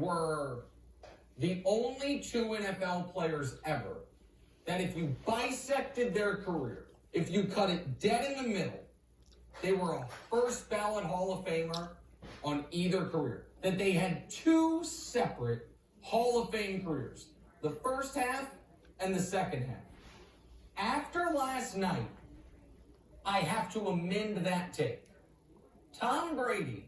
were the only two NFL players ever that if you bisected their career, if you cut it dead in the middle, they were a first ballot Hall of Famer on either career. That they had two separate Hall of Fame careers. The first half and the second half. After last night, I have to amend that take. Tom Brady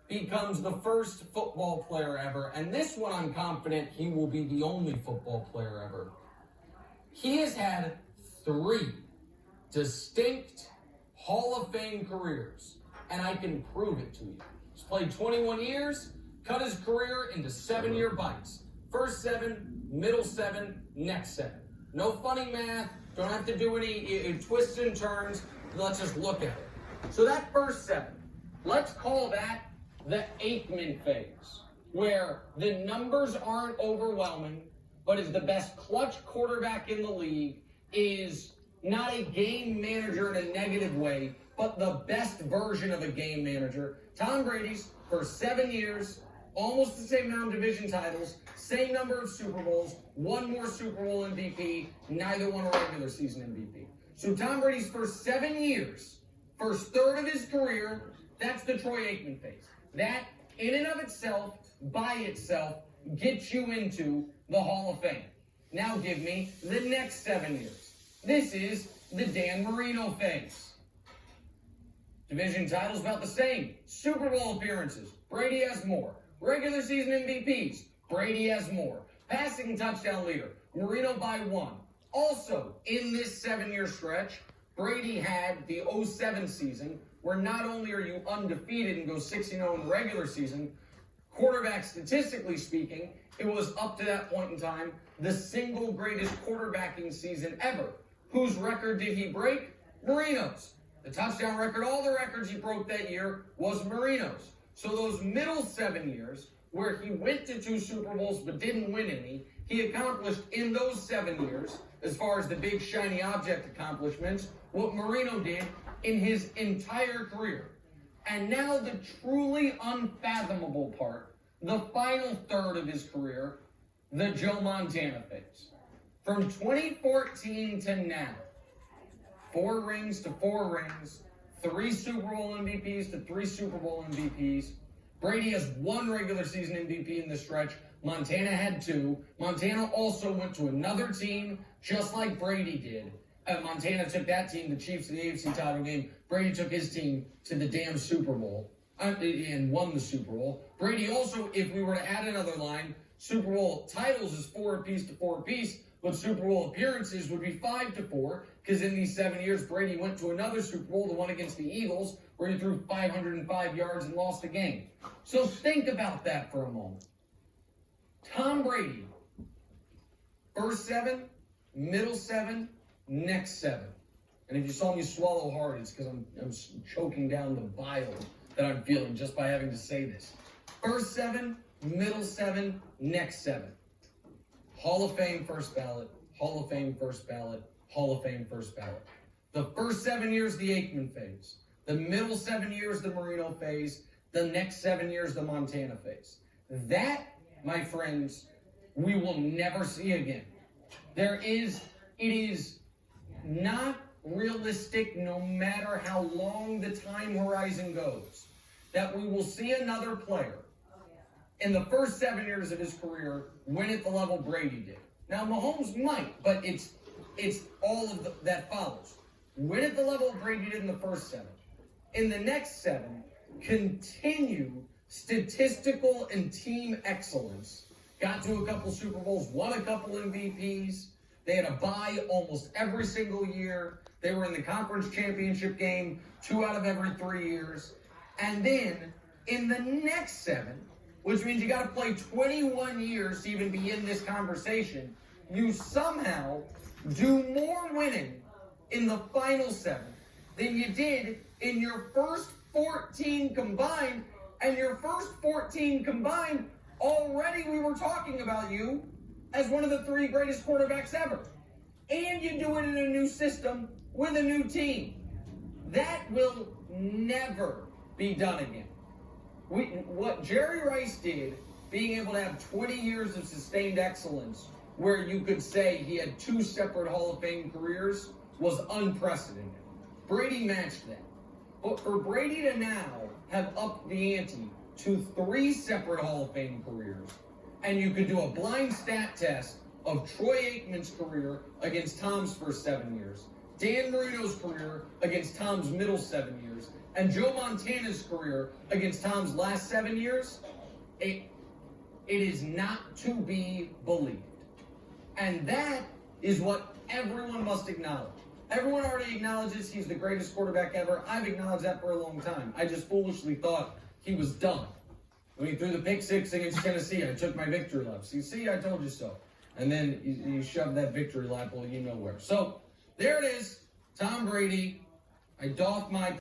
becomes the first football player ever, and this one I'm confident he will be the only football player ever. He has had 3 distinct Hall of Fame careers, and I can prove it to you. He's played 21 years, cut his career into 7-year bites. First 7, middle 7, next 7. No funny math, don't have to do any twists and turns, let's just look at it. So that first 7, let's call that the Aikman phase, where the numbers aren't overwhelming, but is the best clutch quarterback in the league, is not a game manager in a negative way, but the best version of a game manager. Tom Brady's for 7 years, almost the same amount of division titles, same number of Super Bowls, 1 more Super Bowl MVP, neither one a regular season MVP. So Tom Brady's first 7 years, first third of his career, that's the Troy Aikman phase. That, in and of itself, by itself, gets you into the Hall of Fame. Now give me the next 7 years. This is the Dan Marino phase. Division titles about the same. Super Bowl appearances, Brady has more. Regular season MVPs, Brady has more. Passing touchdown leader, Marino by 1. Also, in this 7-year stretch, Brady had the 07 season, where not only are you undefeated and go 6-0 in the regular season, quarterback statistically speaking, it was up to that point in time the single greatest quarterbacking season ever. Whose record did he break? Marino's. The touchdown record, all the records he broke that year was Marino's. So those middle 7 years, where he went to 2 Super Bowls but didn't win any, he accomplished in those 7 years, as far as the big shiny object accomplishments, what Marino did in his entire career. And now the truly unfathomable part, the final third of his career, the Joe Montana phase. From 2014 to now, 4 rings to 4 rings, 3 Super Bowl MVPs to 3 Super Bowl MVPs. Brady has 1 regular season MVP in this stretch. Montana had 2. Montana also went to another team, just like Brady did. Montana took that team, the Chiefs, to the AFC title game. Brady took his team to the damn Super Bowl and won the Super Bowl. Brady also, if we were to add another line, Super Bowl titles is 4 apiece to 4 apiece, but Super Bowl appearances would be 5 to 4, because in these 7 years, Brady went to another Super Bowl, the one against the Eagles, where he threw 505 yards and lost a game. So think about that for a moment. Tom Brady, first 7, middle 7, next 7. And if you saw me swallow hard, it's because I'm choking down the bile that I'm feeling just by having to say this. First 7, middle 7, next 7. Hall of Fame first ballot, Hall of Fame first ballot, Hall of Fame first ballot. The first 7 years, the Aikman phase. The middle 7 years, the Marino phase. The next 7 years, the Montana phase. That, my friends, we will never see again. It is not realistic, no matter how long the time horizon goes, that we will see another player in the first 7 years of his career win at the level Brady did. Now, Mahomes might, but it's all of that follows. Win at the level Brady did in the first 7. In the next 7, continue statistical and team excellence. Got to a couple Super Bowls, won a couple MVPs. They had a bye almost every single year. They were in the conference championship game 2 out of every 3 years. And then in the next 7, which means you got to play 21 years to even be in this conversation, you somehow do more winning in the final 7 than you did in your first 14 combined. And your first 14 combined, already we were talking about you as one of the 3 greatest quarterbacks ever. And you do it in a new system with a new team. That will never be done again. What Jerry Rice did being able to have 20 years of sustained excellence where you could say he had 2 separate Hall of Fame careers was unprecedented. Brady matched that. But for Brady to now have upped the ante to 3 separate Hall of Fame careers, and you could do a blind stat test of Troy Aikman's career against Tom's first 7 years, Dan Marino's career against Tom's middle 7 years, and Joe Montana's career against Tom's last 7 years, it is not to be believed. And that is what everyone must acknowledge. Everyone already acknowledges he's the greatest quarterback ever. I've acknowledged that for a long time. I just foolishly thought he was done. When he threw the pick 6 against Tennessee, I took my victory lap. See, I told you so. And then you shoved that victory lap, well, you know where. So, there it is. Tom Brady. I doff my